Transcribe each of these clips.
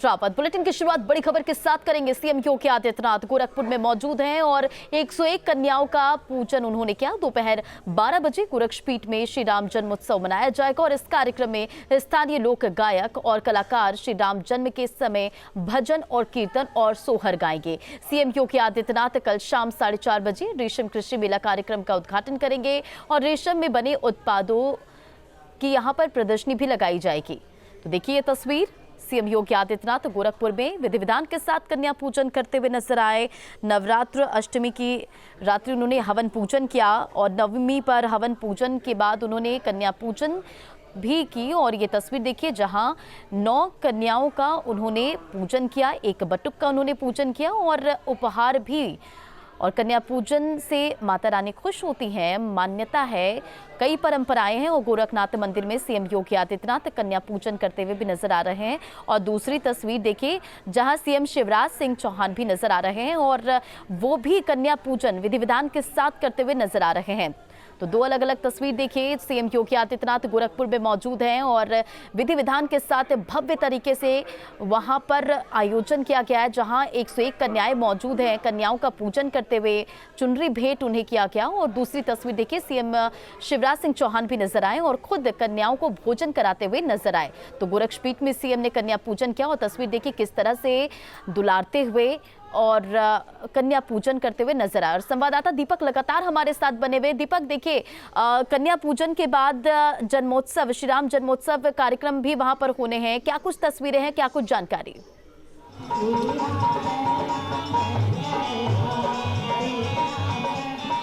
Rawat. Bulletin की शुरुआत बड़ी खबर के साथ करेंगे। सीएम योगी आदित्यनाथ गोरखपुर में मौजूद हैं और 101 कन्याओं का पूजन उन्होंने किया। दोपहर 12 बजे गोरक्षपीठ में श्री राम जन्मोत्सव मनाया जाएगा और इस कार्यक्रम में स्थानीय लोक गायक और कलाकार श्री राम जन्म के समय भजन और कीर्तन और सोहर गाएंगे। सीएम योगी आदित्यनाथ कल शाम 4:30 बजे रेशम कृषि मेला कार्यक्रम का उद्घाटन करेंगे और रेशम में बने उत्पादों की यहां पर प्रदर्शनी भी लगाई जाएगी। तो देखिए ये तस्वीर। सीएम योगी आदित्यनाथ गोरखपुर में विधि विधान के साथ कन्या पूजन करते हुए नजर आए। नवरात्र अष्टमी की रात्रि उन्होंने हवन पूजन किया और नवमी पर हवन पूजन के बाद उन्होंने कन्या पूजन भी की। और ये तस्वीर देखिए जहां 9 कन्याओं का उन्होंने पूजन किया, एक बटुक का उन्होंने पूजन किया और उपहार भी। और कन्या पूजन से माता रानी खुश होती हैं, मान्यता है, कई परंपराएं हैं। और गोरखनाथ मंदिर में सीएम योगी आदित्यनाथ कन्या पूजन करते हुए भी नजर आ रहे हैं। और दूसरी तस्वीर देखिए जहां सीएम शिवराज सिंह चौहान भी नजर आ रहे हैं और वो भी कन्या पूजन विधि विधान के साथ करते हुए नजर आ रहे हैं। तो दो अलग अलग तस्वीर देखिए। सीएम योगी आदित्यनाथ गोरखपुर में मौजूद हैं और विधि विधान के साथ भव्य तरीके से वहां पर आयोजन किया गया है जहां 101 कन्याएं मौजूद हैं। कन्याओं का पूजन करते हुए चुनरी भेंट उन्हें किया गया। और दूसरी तस्वीर देखिए सीएम शिवराज सिंह चौहान भी नजर आए और खुद कन्याओं को भोजन कराते हुए नजर आए। तो गोरक्षपीठ में सीएम ने कन्या पूजन किया और तस्वीर देखिए किस तरह से दुलारते हुए और कन्या पूजन करते हुए नजर आए। और संवाददाता दीपक लगातार हमारे साथ बने हुए। दीपक देखिए कन्या पूजन के बाद जन्मोत्सव, श्री राम जन्मोत्सव कार्यक्रम भी वहां पर होने हैं। क्या कुछ तस्वीरें हैं, क्या कुछ जानकारी?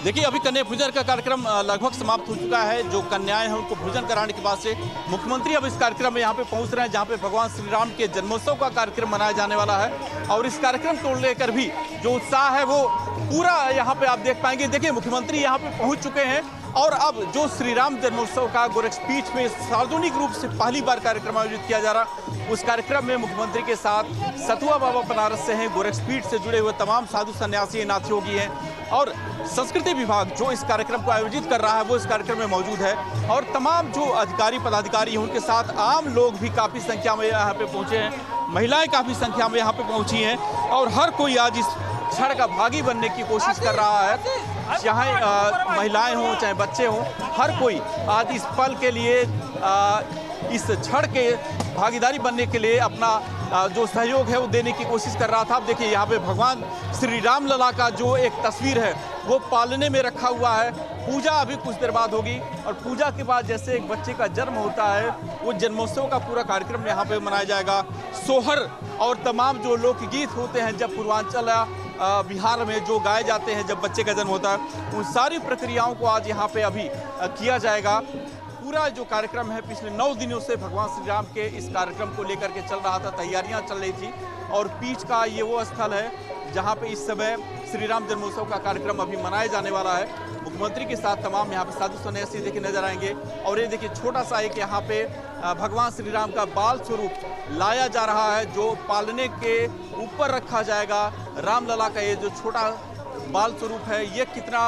देखिए अभी कन्या पूजन का कार्यक्रम लगभग समाप्त हो चुका है। जो कन्याएं हैं उनको भोजन कराने के बाद से मुख्यमंत्री अब इस कार्यक्रम में यहाँ पे पहुंच रहे हैं जहाँ पे भगवान श्री राम के जन्मोत्सव का कार्यक्रम मनाया जाने वाला है। और इस कार्यक्रम को लेकर भी जो उत्साह है वो पूरा यहाँ पे आप देख पाएंगे। देखिए मुख्यमंत्री यहाँ पे पहुंच चुके हैं और अब जो श्री राम जन्मोत्सव का गोरक्षपीठ में सार्वजनिक रूप से पहली बार कार्यक्रम आयोजित किया जा रहा, उस कार्यक्रम में मुख्यमंत्री के साथ सतुआ बाबा बनारस से हैं, गोरक्षपीठ से जुड़े हुए तमाम साधु सन्यासी नाथ योगी हैं और संस्कृति विभाग जो इस कार्यक्रम को आयोजित कर रहा है वो इस कार्यक्रम में मौजूद है। और तमाम जो अधिकारी पदाधिकारी हैं उनके साथ आम लोग भी काफ़ी संख्या में यहाँ पे पहुँचे हैं, महिलाएं काफ़ी संख्या में यहाँ पे पहुँची हैं और हर कोई आज इस क्षण का भागी बनने की कोशिश कर रहा है। चाहे महिलाएं हों चाहे बच्चे हों, हर कोई आज इस पल के लिए इस क्षण के भागीदारी बनने के लिए अपना जो सहयोग है वो देने की कोशिश कर रहा था। अब देखिए यहाँ पे भगवान श्री राम लला का जो एक तस्वीर है वो पालने में रखा हुआ है। पूजा अभी कुछ देर बाद होगी और पूजा के बाद जैसे एक बच्चे का जन्म होता है वो जन्मोत्सव का पूरा कार्यक्रम यहाँ पे मनाया जाएगा। सोहर और तमाम जो लोकगीत होते हैं जब पूर्वांचल बिहार में जो गाए जाते हैं जब बच्चे का जन्म होता है, उन सारी प्रक्रियाओं को आज यहाँ पे अभी किया जाएगा। पूरा जो कार्यक्रम है पिछले 9 दिनों से भगवान श्री राम के इस कार्यक्रम को लेकर के चल रहा था, तैयारियां चल रही थी और पीठ का ये वो स्थल है जहां पे इस समय श्री राम जन्मोत्सव का कार्यक्रम अभी मनाया जाने वाला है। मुख्यमंत्री के साथ तमाम यहाँ पे साधु सन्यासी देखे नजर आएंगे और ये देखिए छोटा सा एक यहाँ पे भगवान श्री राम का बाल स्वरूप लाया जा रहा है जो पालने के ऊपर रखा जाएगा। रामलला का ये जो छोटा बाल स्वरूप है ये कितना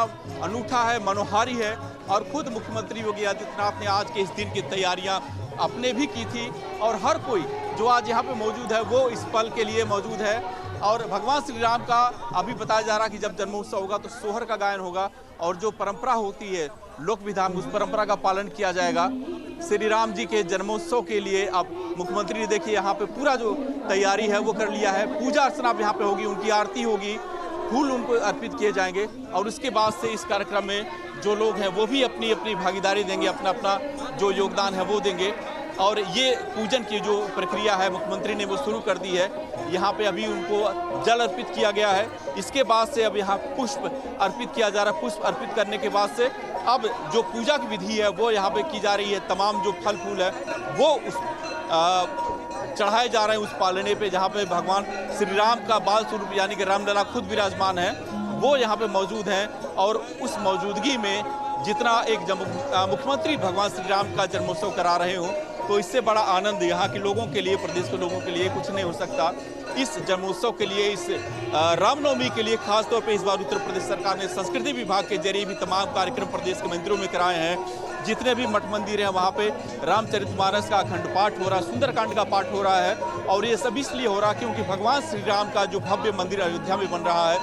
अनूठा है, मनोहारी है। और खुद मुख्यमंत्री योगी आदित्यनाथ ने आज के इस दिन की तैयारियां अपने भी की थी और हर कोई जो आज यहाँ पे मौजूद है वो इस पल के लिए मौजूद है। और भगवान श्री राम का अभी बताया जा रहा कि जब जन्मोत्सव होगा तो सोहर का गायन होगा और जो परंपरा होती है लोक विधान उस परंपरा का पालन किया जाएगा। श्री राम जी के जन्मोत्सव के लिए अब मुख्यमंत्री ने देखिए यहाँ पे पूरा जो तैयारी है वो कर लिया है। पूजा अर्चना यहाँ पे होगी, उनकी आरती होगी, फूल उनको अर्पित किए जाएंगे और उसके बाद से इस कार्यक्रम में जो लोग हैं वो भी अपनी अपनी भागीदारी देंगे, अपना अपना जो योगदान है वो देंगे। और ये पूजन की जो प्रक्रिया है मुख्यमंत्री ने वो शुरू कर दी है। यहाँ पे अभी उनको जल अर्पित किया गया है, इसके बाद से अब यहाँ पुष्प अर्पित किया जा रहा है। पुष्प अर्पित करने के बाद से अब जो पूजा की विधि है वो यहाँ पे की जा रही है। तमाम जो फल फूल है वो उस चढ़ाए जा रहे हैं उस पालने पे जहाँ पे भगवान श्री राम का बाल स्वरूप यानी कि रामलला खुद विराजमान है वो यहाँ पे मौजूद हैं। और उस मौजूदगी में जितना एक मुख्यमंत्री भगवान श्री राम का जन्मोत्सव करा रहे हो तो इससे बड़ा आनंद यहाँ के लोगों के लिए, प्रदेश के लोगों के लिए कुछ नहीं हो सकता। इस जन्मोत्सव के लिए, इस रामनवमी के लिए खासतौर पे इस बार उत्तर प्रदेश सरकार ने संस्कृति विभाग के जरिए भी तमाम कार्यक्रम प्रदेश के मंदिरों में कराए हैं। जितने भी मठ मंदिर हैं वहाँ पे रामचरितमानस का अखंड पाठ हो रहा है, सुंदरकांड का पाठ हो रहा है। और ये सब इसलिए हो रहा है क्योंकि भगवान श्री राम का जो भव्य मंदिर अयोध्या में बन रहा है,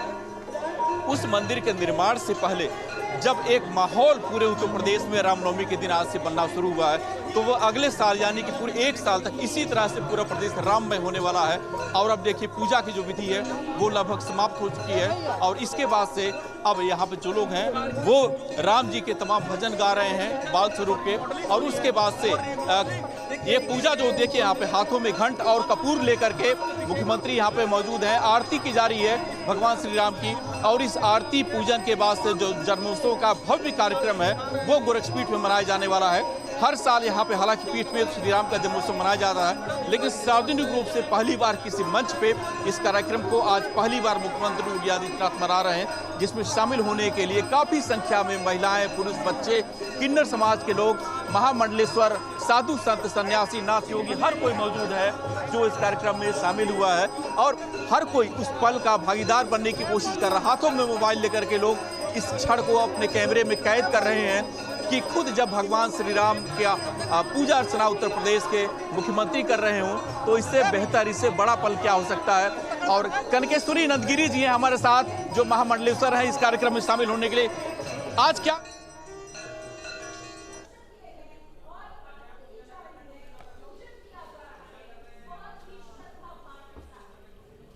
उस मंदिर के निर्माण से पहले जब एक माहौल पूरे उत्तर प्रदेश में रामनवमी के दिन आज से बनना शुरू हुआ है, तो वो अगले साल यानी कि पूरे 1 साल तक इसी तरह से पूरा प्रदेश राममय होने वाला है। और अब देखिए पूजा की जो विधि है वो लगभग समाप्त हो चुकी है और इसके बाद से अब यहाँ पे जो लोग हैं वो राम जी के तमाम भजन गा रहे हैं बाल स्वरूप के। और उसके बाद से ये पूजा जो देखिए यहाँ पे हाथों में घंट और कपूर लेकर के मुख्यमंत्री यहाँ पे मौजूद हैं, आरती की जा रही है भगवान श्री राम की। और इस आरती पूजन के बाद से जो जन्मोत्सव का भव्य कार्यक्रम है वो गोरक्षपीठ में मनाया जाने वाला है। हर साल यहाँ पे हालांकि पीठ में श्री राम का जन्मोत्सव मनाया जा रहा है, लेकिन सार्वजनिक रूप से पहली बार किसी मंच पे इस कार्यक्रम को आज पहली बार मुख्यमंत्री योगी आदित्यनाथ मना रहे हैं, जिसमें शामिल होने के लिए काफी संख्या में महिलाएं, पुरुष, बच्चे, किन्नर समाज के लोग, महामंडलेश्वर, साधु संत, सन्यासी, नाथ योगी हर कोई मौजूद है जो इस कार्यक्रम में शामिल हुआ है। और हर कोई उस पल का भागीदार बनने की कोशिश कर रहा है। हाथों में मोबाइल लेकर के लोग इस क्षण को अपने कैमरे में कैद कर रहे हैं कि खुद जब भगवान श्री राम का पूजा अर्चना उत्तर प्रदेश के मुख्यमंत्री कर रहे हों तो इससे बेहतर, इससे बड़ा पल क्या हो सकता है। और कनकेश्वरी नंदगिरी जी हैं हमारे साथ, जो महामंडलेश्वर हैं इस कार्यक्रम में शामिल होने के लिए। आज क्या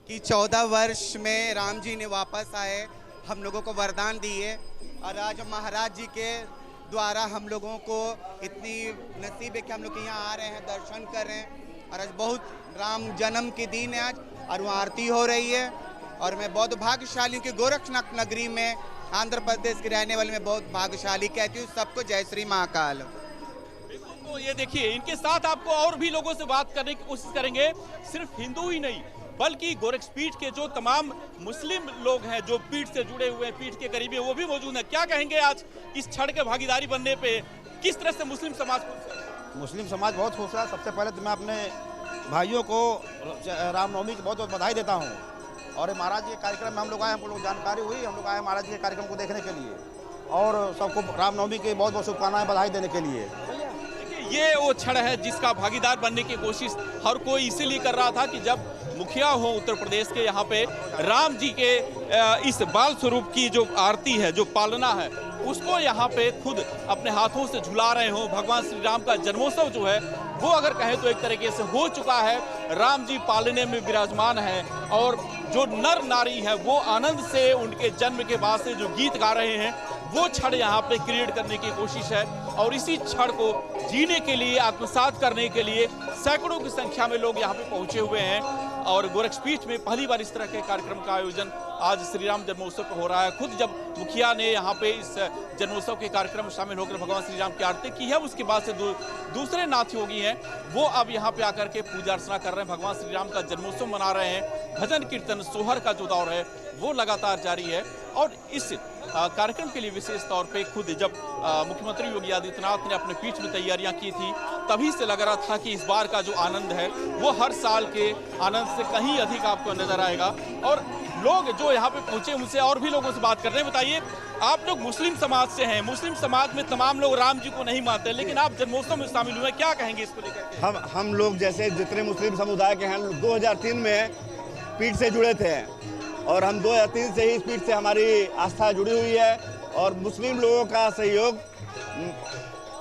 कि 14 वर्ष में राम जी ने वापस आए, हम लोगों को वरदान दिए और आज महाराज जी के द्वारा हम लोगों को इतनी नसीब है कि हम लोग यहाँ आ रहे हैं, दर्शन कर रहे हैं। और आज बहुत राम जन्म के दिन है आज, और वहाँ आरती हो रही है। और मैं बहुत भाग्यशाली हूँ कि गोरक्षनाथ नगरी में, आंध्र प्रदेश के रहने वाले मैं बहुत भाग्यशाली कहती हूँ। सबको जय श्री महाकाल। तो ये देखिए, इनके साथ आपको और भी लोगों से बात करने की कोशिश करेंगे। सिर्फ हिंदू ही नहीं बल्कि गोरक्षपीठ के जो तमाम मुस्लिम लोग हैं जो पीठ से जुड़े हुए हैं, पीठ के करीबी, वो भी मौजूद हैं। क्या कहेंगे आज इस क्षण के भागीदारी बनने पे? किस तरह से मुस्लिम समाज बहुत खुश है। सबसे पहले तो मैं अपने भाइयों को रामनवमी की बहुत बहुत बधाई देता हूँ। और महाराज के कार्यक्रम में हम लोग आए, हमको लोग जानकारी हुई, हम लोग आए महाराज के कार्यक्रम को देखने के लिए और सबको रामनवमी की बहुत बहुत शुभकामनाएं, बधाई देने के लिए। ये वो क्षण है जिसका भागीदार बनने की कोशिश हर कोई इसीलिए कर रहा था कि जब मुखिया हो उत्तर प्रदेश के, यहाँ पे राम जी के इस बाल स्वरूप की जो आरती है, जो पालना है, उसको यहाँ पे खुद अपने हाथों से झुला रहे हो। भगवान श्री राम का जन्मोत्सव जो है वो अगर कहें तो एक तरीके से हो चुका है। राम जी पालने में विराजमान है और जो नर नारी है वो आनंद से उनके जन्म के बाद से जो गीत गा रहे हैं वो क्षण यहाँ पे क्रिएट करने की कोशिश है। और इसी क्षण को जीने के लिए, आत्मसात करने के लिए सैकड़ों की संख्या में लोग यहाँ पे पहुंचे हुए हैं। और गोरक्षपीठ में पहली बार इस तरह के कार्यक्रम का आयोजन आज श्री राम जन्मोत्सव पर हो रहा है। खुद जब मुखिया ने यहाँ पे इस जन्मोत्सव के कार्यक्रम में शामिल होकर भगवान श्री राम की आरती की है, उसके बाद से दूसरे नाथ योगी हैं वो अब यहाँ पे आकर के पूजा अर्चना कर रहे हैं, भगवान श्री राम का जन्मोत्सव मना रहे हैं। भजन कीर्तन सोहर का जो दौर है वो लगातार जारी है। और इस कार्यक्रम के लिए विशेष तौर पे खुद जब मुख्यमंत्री योगी आदित्यनाथ ने अपने पीठ में तैयारियां की थी, तभी से लग रहा था कि इस बार का जो आनंद है वो हर साल के आनंद से कहीं अधिक आपको नजर आएगा। और लोग जो यहाँ पे पहुंचे उनसे और भी लोगों से बात कर रहे हैं। बताइए, आप लोग मुस्लिम समाज से हैं, मुस्लिम समाज में तमाम लोग राम जी को नहीं मानते, लेकिन आप जन्मोत्सव में शामिल हुए, क्या कहेंगे इसको लेकर? हम लोग जैसे जितने मुस्लिम समुदाय के हैं 2003 में पीठ से जुड़े थे और हम 2003 से ही इस पीठ से हमारी आस्था जुड़ी हुई है। और मुस्लिम लोगों का सहयोग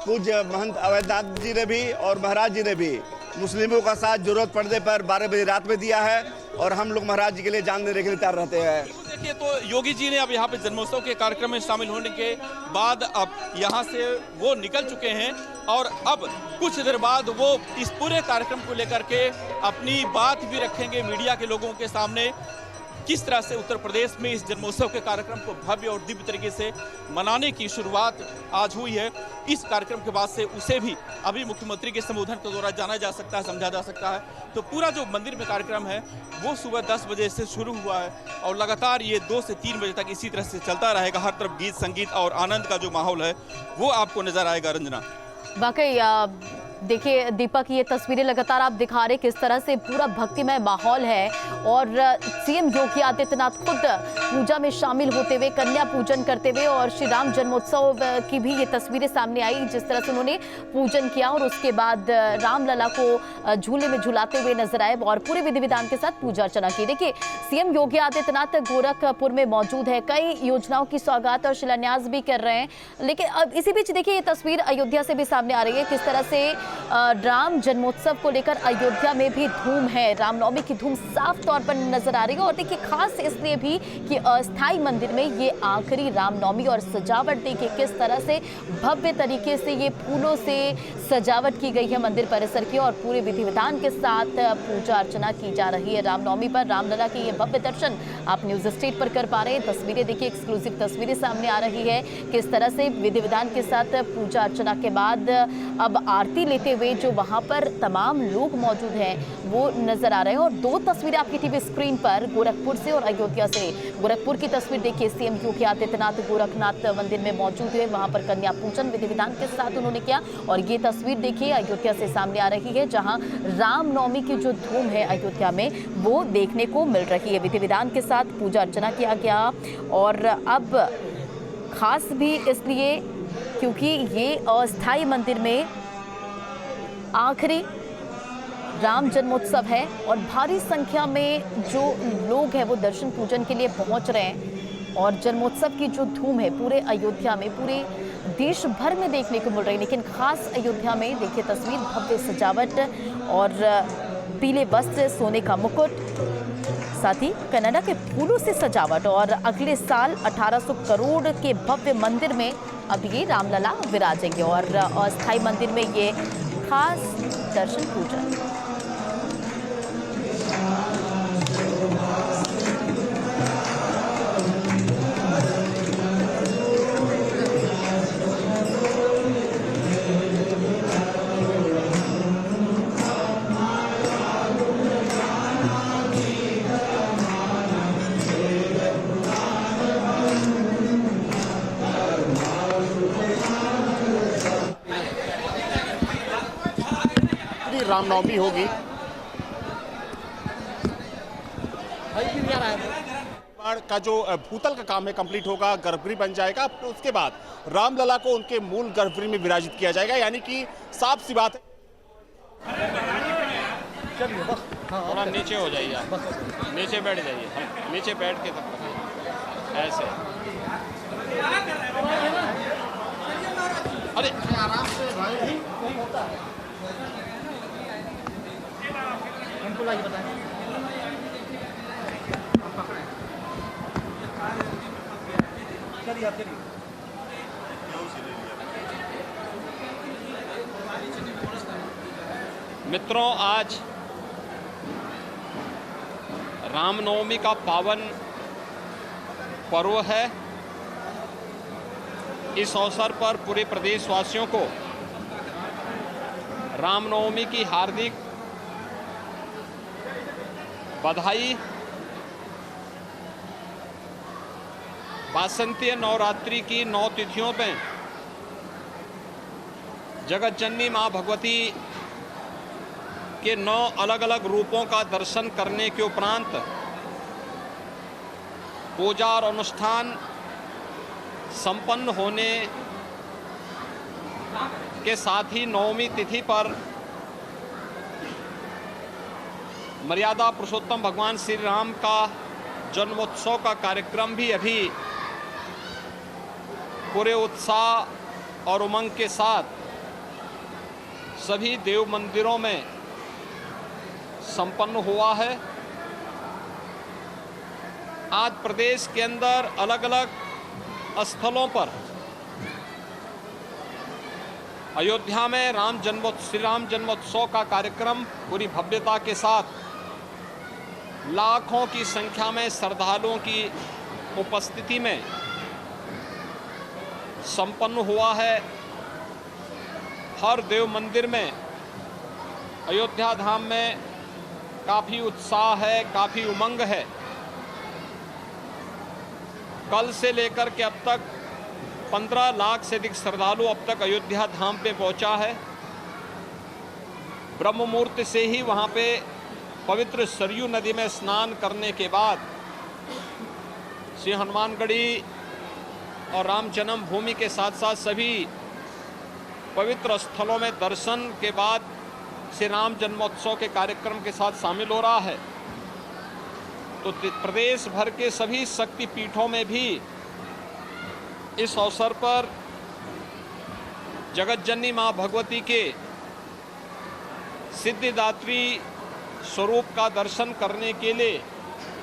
पूज्य महंत अवैधनाथ जी ने भी और महाराज जी ने भी मुस्लिमों का साथ जरूरत पड़ने पर 12 बजे रात में दिया है और हम लोग महाराज जी के लिए जान देने के लिए तैयार रहते हैं। देखिए, तो योगी जी ने अब यहाँ पे जन्मोत्सव के कार्यक्रम में शामिल होने के बाद अब यहाँ से वो निकल चुके हैं और अब कुछ देर बाद वो इस पूरे कार्यक्रम को लेकर के अपनी बात भी रखेंगे मीडिया के लोगों के सामने। किस तरह से उत्तर प्रदेश में इस जन्मोत्सव के कार्यक्रम को भव्य और दिव्य तरीके से मनाने की शुरुआत आज हुई है, इस कार्यक्रम के बाद से उसे भी अभी मुख्यमंत्री के संबोधन के द्वारा जाना जा सकता है, समझा जा सकता है। तो पूरा जो मंदिर में कार्यक्रम है वो सुबह 10 बजे से शुरू हुआ है और लगातार ये 2 से 3 बजे तक इसी तरह से चलता रहेगा। हर तरफ गीत, संगीत और आनंद का जो माहौल है वो आपको नजर आएगा। रंजना, वाकई देखिए दीपक, ये तस्वीरें लगातार आप दिखा रहे किस तरह से पूरा भक्तिमय माहौल है और सीएम योगी आदित्यनाथ खुद पूजा में शामिल होते हुए, कन्या पूजन करते हुए, और श्री राम जन्मोत्सव की भी ये तस्वीरें सामने आई जिस तरह से उन्होंने पूजन किया और उसके बाद रामलला को झूले में झुलाते हुए नजर आए और पूरे विधि विधान के साथ पूजा अर्चना की। देखिए सीएम योगी आदित्यनाथ गोरखपुर में मौजूद है, कई योजनाओं की सौगात और शिलान्यास भी कर रहे हैं, लेकिन अब इसी बीच देखिए ये तस्वीर अयोध्या से भी सामने आ रही है किस तरह से राम जन्मोत्सव को लेकर अयोध्या में भी धूम है। रामनवमी की धूम साफ तौर पर नजर आ रही है और देखिए खास इसलिए भी कि अस्थाई मंदिर में ये आखिरी रामनवमी और सजावट देखिए किस तरह से भव्य तरीके से ये फूलों से सजावट की गई है मंदिर परिसर की और पूरे विधि विधान के साथ पूजा अर्चना की जा रही है। रामनवमी पर रामलला की ये भव्य दर्शन आप न्यूज स्टेट पर कर पा रहे हैं। तस्वीरें देखिए, एक्सक्लूसिव तस्वीरें सामने आ रही है किस तरह से विधि विधान के साथ पूजा अर्चना के बाद अब आरती लेते हुए जो वहां पर तमाम लोग मौजूद हैं वो नजर आ रहे हैं। और दो तस्वीरें आपकी टीवी स्क्रीन पर गोरखपुर से और अयोध्या से। गोरखपुर की तस्वीर देखिए, सीएम योगी आदित्यनाथ गोरखनाथ मंदिर में मौजूद हुए, वहां पर कन्या पूजन विधि विधान के साथ उन्होंने किया। और ये तस्वीर देखिए अयोध्या से सामने आ रही है जहां रामनवमी की जो धूम है अयोध्या में वो देखने को मिल रही है। विधि विधान के साथ पूजा अर्चना किया गया और अब खास भी इसलिए क्योंकि ये अस्थाई मंदिर में आखिरी राम जन्मोत्सव है और भारी संख्या में जो लोग हैं वो दर्शन पूजन के लिए पहुंच रहे हैं और जन्मोत्सव की जो धूम है पूरे अयोध्या में, पूरे देश भर में देखने को मिल रही है। लेकिन खास अयोध्या में देखिए तस्वीर, भव्य सजावट और पीले वस्त्र, सोने का मुकुट, साथ ही कनाडा के फूलों से सजावट और अगले साल 1800 करोड़ के भव्य मंदिर में अब ये रामलला विराजेंगे और अस्थाई मंदिर में ये खास दर्शन पूजन। रामनवमी होगी, का जो भूतल का काम है कंप्लीट होगा, गर्भगृह बन जाएगा। उसके बाद रामलला को उनके मूल गर्भगृह में विराजित किया जाएगा। यानी कि साफ सी बात है। थोड़ा नीचे हो जाइए, आप नीचे बैठ जाइए, नीचे बैठ के तब ऐसे। अरे आराम से भाई, हमको लाइए बताएं। चलिए आप चलिए। मित्रों, आज रामनवमी का पावन पर्व है। इस अवसर पर पूरे प्रदेशवासियों को रामनवमी की हार्दिक बधाई। वासंतीय नवरात्रि की 9 तिथियों में जगत जननी माँ भगवती के 9 अलग अलग रूपों का दर्शन करने के उपरांत पूजा और अनुष्ठान संपन्न होने के साथ ही नवमी तिथि पर मर्यादा पुरुषोत्तम भगवान श्री राम का जन्मोत्सव का कार्यक्रम भी अभी पूरे उत्साह और उमंग के साथ सभी देव मंदिरों में संपन्न हुआ है। आज प्रदेश के अंदर अलग अलग स्थलों पर अयोध्या में श्री राम जन्मोत्सव का कार्यक्रम पूरी भव्यता के साथ लाखों की संख्या में श्रद्धालुओं की उपस्थिति में संपन्न हुआ है। हर देव मंदिर में, अयोध्या धाम में काफ़ी उत्साह है, काफ़ी उमंग है। कल से लेकर के अब तक 15 लाख से अधिक श्रद्धालु अब तक अयोध्या धाम पे पहुंचा है। ब्रह्म मुहूर्त से ही वहाँ पे पवित्र सरयू नदी में स्नान करने के बाद श्री हनुमानगढ़ी और राम जन्मभूमि के साथ साथ सभी पवित्र स्थलों में दर्शन के बाद श्री राम जन्मोत्सव के कार्यक्रम के साथ शामिल हो रहा है। तो प्रदेश भर के सभी शक्ति पीठों में भी इस अवसर पर जगतजननी माँ भगवती के सिद्धिदात्री स्वरूप का दर्शन करने के लिए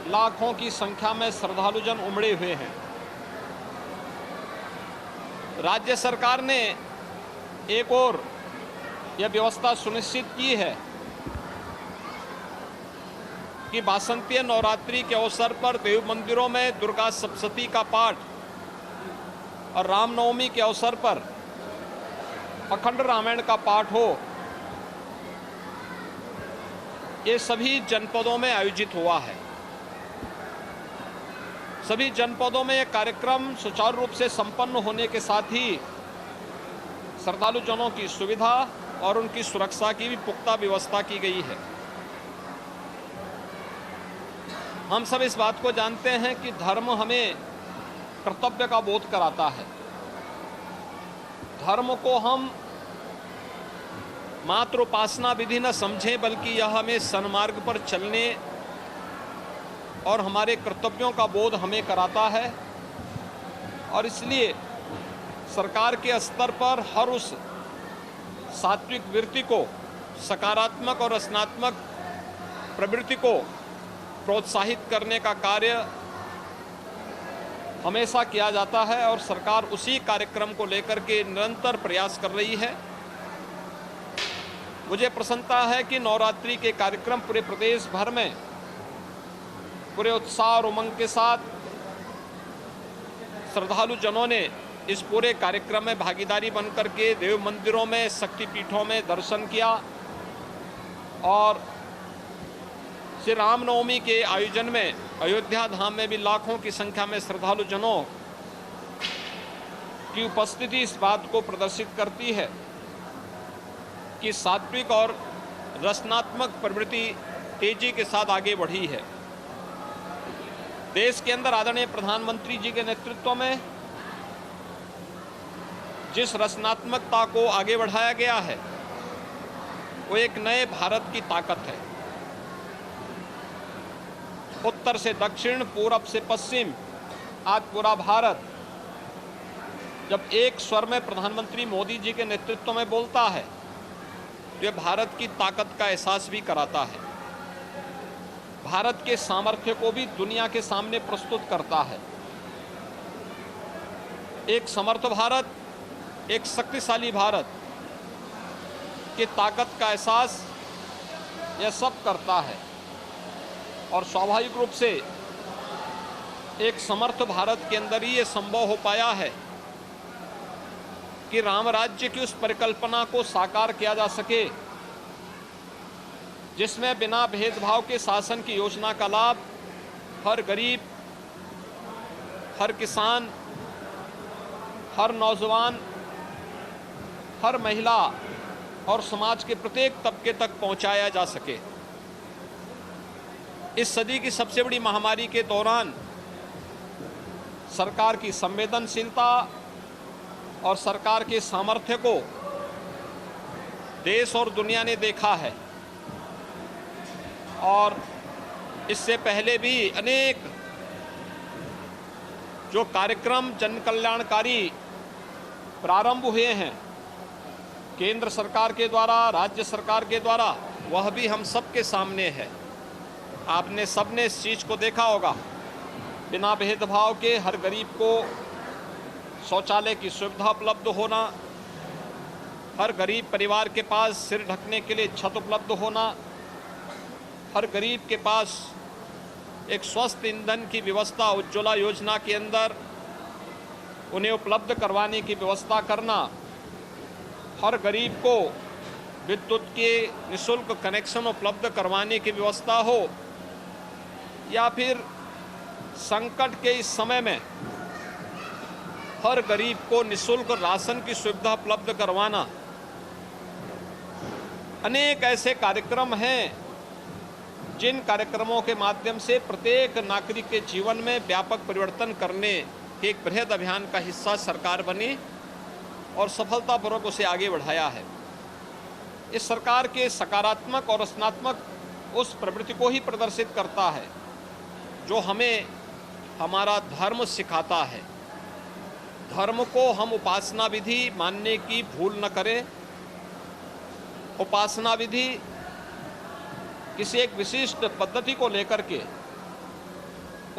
लाखों की संख्या में श्रद्धालुजन उमड़े हुए हैं। राज्य सरकार ने एक और यह व्यवस्था सुनिश्चित की है कि वासंतीय नवरात्रि के अवसर पर देव मंदिरों में दुर्गा सप्तशती का पाठ और रामनवमी के अवसर पर अखंड रामायण का पाठ हो। ये सभी जनपदों में आयोजित हुआ है। सभी जनपदों में यह कार्यक्रम सुचारू रूप से संपन्न होने के साथ ही श्रद्धालुजनों की सुविधा और उनकी सुरक्षा की भी पुख्ता व्यवस्था की गई है। हम सब इस बात को जानते हैं कि धर्म हमें कर्तव्य का बोध कराता है। धर्म को हम मात्र उपासना विधि न समझें, बल्कि यह हमें सन्मार्ग पर चलने और हमारे कर्तव्यों का बोध हमें कराता है। और इसलिए सरकार के स्तर पर हर उस सात्विक वृत्ति को, सकारात्मक और रचनात्मक प्रवृत्ति को प्रोत्साहित करने का कार्य हमेशा किया जाता है और सरकार उसी कार्यक्रम को लेकर के निरंतर प्रयास कर रही है। मुझे प्रसन्नता है कि नवरात्रि के कार्यक्रम पूरे प्रदेश भर में पूरे उत्साह और उमंग के साथ श्रद्धालु जनों ने इस पूरे कार्यक्रम में भागीदारी बनकर के देव मंदिरों में, शक्तिपीठों में दर्शन किया और श्री रामनवमी के आयोजन में अयोध्या धाम में भी लाखों की संख्या में श्रद्धालु जनों की उपस्थिति इस बात को प्रदर्शित करती है कि सात्विक और रचनात्मक प्रवृत्ति तेजी के साथ आगे बढ़ी है। देश के अंदर आदरणीय प्रधानमंत्री जी के नेतृत्व में जिस रचनात्मकता को आगे बढ़ाया गया है वो एक नए भारत की ताकत है। उत्तर से दक्षिण, पूरब से पश्चिम, आज पूरा भारत जब एक स्वर में प्रधानमंत्री मोदी जी के नेतृत्व में बोलता है तो यह भारत की ताकत का एहसास भी कराता है। भारत के सामर्थ्य को भी दुनिया के सामने प्रस्तुत करता है। एक समर्थ भारत, एक शक्तिशाली भारत की ताकत का एहसास यह सब करता है और स्वाभाविक रूप से एक समर्थ भारत के अंदर ही ये संभव हो पाया है कि राम राज्य की उस परिकल्पना को साकार किया जा सके जिसमें बिना भेदभाव के शासन की योजना का लाभ हर गरीब, हर किसान, हर नौजवान, हर महिला और समाज के प्रत्येक तबके तक पहुंचाया जा सके। इस सदी की सबसे बड़ी महामारी के दौरान सरकार की संवेदनशीलता और सरकार के सामर्थ्य को देश और दुनिया ने देखा है और इससे पहले भी अनेक जो कार्यक्रम जन कल्याणकारी प्रारंभ हुए हैं केंद्र सरकार के द्वारा, राज्य सरकार के द्वारा, वह भी हम सबके सामने है। आपने सबने इस चीज़ को देखा होगा। बिना भेदभाव के हर गरीब को शौचालय की सुविधा उपलब्ध होना, हर गरीब परिवार के पास सिर ढकने के लिए छत उपलब्ध होना, हर गरीब के पास एक स्वस्थ ईंधन की व्यवस्था उज्ज्वला योजना के अंदर उन्हें उपलब्ध करवाने की व्यवस्था करना, हर गरीब को विद्युत के निःशुल्क कनेक्शन उपलब्ध करवाने की व्यवस्था हो, या फिर संकट के इस समय में हर गरीब को निःशुल्क राशन की सुविधा उपलब्ध करवाना, अनेक ऐसे कार्यक्रम हैं जिन कार्यक्रमों के माध्यम से प्रत्येक नागरिक के जीवन में व्यापक परिवर्तन करने के एक बृहद अभियान का हिस्सा सरकार बनी और सफलतापूर्वक उसे आगे बढ़ाया है। इस सरकार के सकारात्मक और रचनात्मक उस प्रवृत्ति को ही प्रदर्शित करता है जो हमें हमारा धर्म सिखाता है। धर्म को हम उपासना विधि मानने की भूल न करें। उपासना विधि किसी एक विशिष्ट पद्धति को लेकर के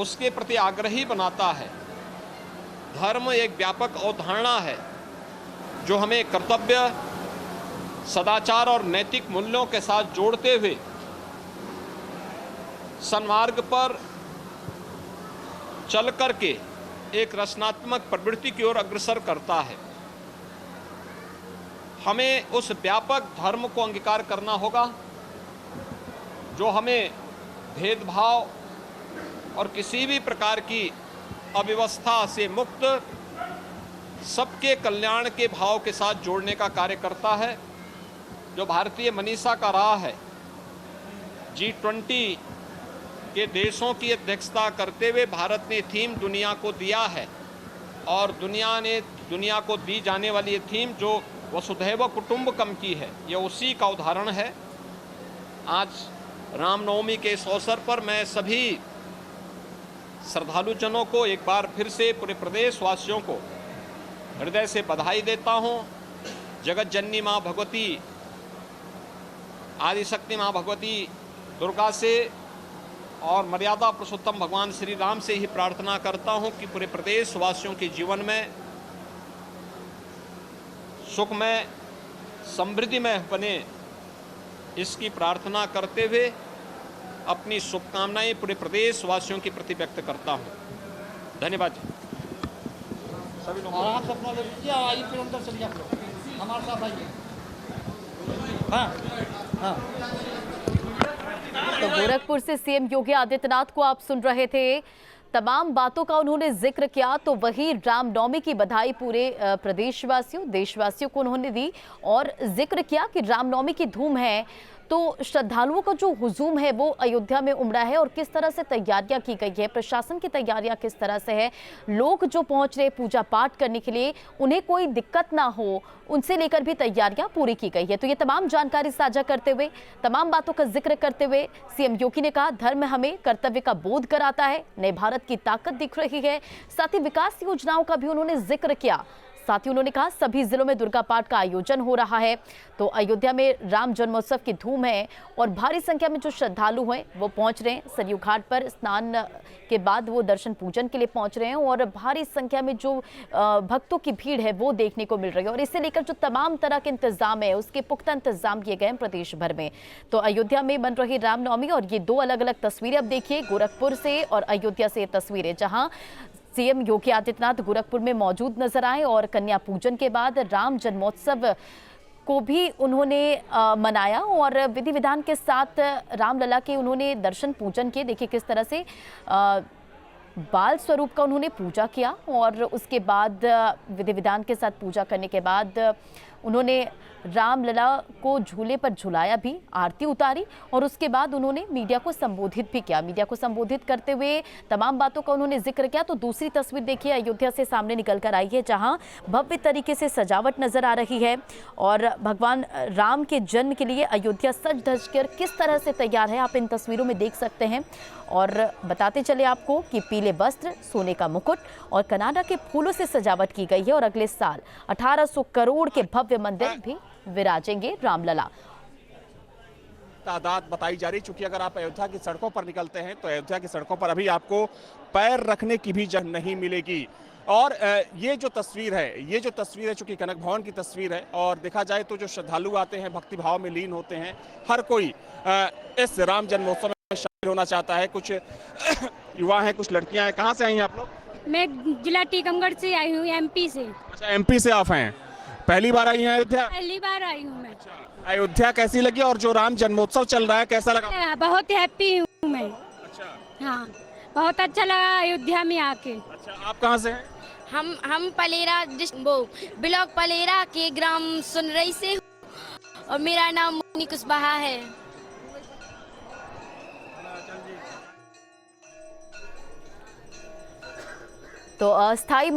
उसके प्रति आग्रही बनाता है। धर्म एक व्यापक अवधारणा है जो हमें कर्तव्य, सदाचार और नैतिक मूल्यों के साथ जोड़ते हुए सन्मार्ग पर चल करके एक रचनात्मक प्रवृत्ति की ओर अग्रसर करता है। हमें उस व्यापक धर्म को अंगीकार करना होगा जो हमें भेदभाव और किसी भी प्रकार की अव्यवस्था से मुक्त सबके कल्याण के भाव के साथ जोड़ने का कार्य करता है। जो भारतीय मनीषा का रहा है, G20 के देशों की अध्यक्षता करते हुए भारत ने थीम दुनिया को दिया है और दुनिया ने दुनिया को दी जाने वाली ये थीम जो वसुधैव कुटुंबकम की है, ये उसी का उदाहरण है। आज रामनवमी के इस अवसर पर मैं सभी श्रद्धालु जनों को एक बार फिर से पूरे प्रदेश वासियों को हृदय से बधाई देता हूँ। जगत जननी माँ भगवती, आदिशक्ति माँ भगवती दुर्गा से और मर्यादा पुरुषोत्तम भगवान श्री राम से ही प्रार्थना करता हूँ कि पूरे प्रदेश वासियों के जीवन में सुखमय, समृद्धिमय बने, इसकी प्रार्थना करते हुए अपनी शुभकामनाएं पूरे प्रदेश वासियों के प्रति व्यक्त करता हूँ। धन्यवाद जी। सभी लोग आप अपना ले लीजिए, आइए फिर अंदर चलिए आप लोग हमारे साथ आइए। हाँ हाँ। तो गोरखपुर से सीएम योगी आदित्यनाथ को आप सुन रहे थे। तमाम बातों का उन्होंने जिक्र किया, तो वही रामनवमी की बधाई पूरे प्रदेशवासियों, देशवासियों को उन्होंने दी और जिक्र किया कि रामनवमी की धूम है तो श्रद्धालुओं का जो हुजूम है वो अयोध्या में उमड़ा है और किस तरह से तैयारियां की गई है, प्रशासन की तैयारियां किस तरह से है, लोग जो पहुंच रहे पूजा पाठ करने के लिए उन्हें कोई दिक्कत ना हो, उनसे लेकर भी तैयारियां पूरी की गई है। तो ये तमाम जानकारी साझा करते हुए, तमाम बातों का जिक्र करते हुए सीएम योगी ने कहा, धर्म हमें कर्तव्य का बोध कराता है, नए भारत की ताकत दिख रही है। साथ ही विकास योजनाओं का भी उन्होंने जिक्र किया। साथ ही उन्होंने कहा सभी जिलों में दुर्गा पाठ का आयोजन हो रहा है। तो अयोध्या में राम जन्मोत्सव की धूम है और भारी संख्या में जो श्रद्धालु हैं वो पहुंच रहे हैं। सरयू घाट पर स्नान के बाद वो दर्शन पूजन के लिए पहुंच रहे हैं और भारी संख्या में जो भक्तों की भीड़ है वो देखने को मिल रही है और इसे लेकर जो तमाम तरह के इंतजाम है उसके पुख्ता इंतजाम किए गए हैं प्रदेश भर में। तो अयोध्या में बन रही रामनवमी और ये दो अलग अलग तस्वीरें अब देखिए, गोरखपुर से और अयोध्या से तस्वीरें, जहां सीएम योगी आदित्यनाथ गोरखपुर में मौजूद नजर आए और कन्या पूजन के बाद राम जन्मोत्सव को भी उन्होंने मनाया और विधि विधान के साथ रामलला के उन्होंने दर्शन पूजन किए। देखिए किस तरह से बाल स्वरूप का उन्होंने पूजा किया और उसके बाद विधि विधान के साथ पूजा करने के बाद उन्होंने रामलला को झूले पर झुलाया भी, आरती उतारी और उसके बाद उन्होंने मीडिया को संबोधित भी किया। मीडिया को संबोधित करते हुए तमाम बातों का उन्होंने जिक्र किया। तो दूसरी तस्वीर देखिए अयोध्या से सामने निकल कर आई है, जहां भव्य तरीके से सजावट नजर आ रही है और भगवान राम के जन्म के लिए अयोध्या सज धज कर किस तरह से तैयार है आप इन तस्वीरों में देख सकते हैं। और बताते चले आपको कि पीले वस्त्र, सोने का मुकुट और कनाडा के फूलों से सजावट की गई है और अगले साल 1800 करोड़ के भव्य मंदिर भी विराजेंगे रामलला। तादाद बताई जा रही, चूंकि अगर आप अयोध्या की सड़कों पर निकलते हैं तो अयोध्या की सड़कों पर अभी आपको पैर रखने की भी जगह नहीं मिलेगी। और ये जो तस्वीर है चूंकि कनक भवन की तस्वीर है और देखा जाए तो जो श्रद्धालु आते हैं भक्ति भाव में लीन होते हैं, हर कोई इस राम जन्मोत्सव में शामिल होना चाहता है। कुछ युवा हैं, कुछ लड़कियां हैं। कहाँ से आई हैं आप लोग? मैं जिला टीकमगढ़ से आई हूँ, एमपी से। अच्छा, एमपी से आप हैं, पहली बार आई हैं अयोध्या? पहली बार आई हूँ मैं। अयोध्या कैसी लगी और जो राम जन्मोत्सव चल रहा है कैसा लगा? बहुत हैप्पी हूँ मैं। अच्छा, हाँ, बहुत अच्छा लगा अयोध्या में आके। अच्छा, आप कहाँ से हैं? हम पलेरा ब्लॉक पलेरा के ग्राम सुनरई से और मेरा नाम मुन्नी कुशवाहा है। तो अस्थायी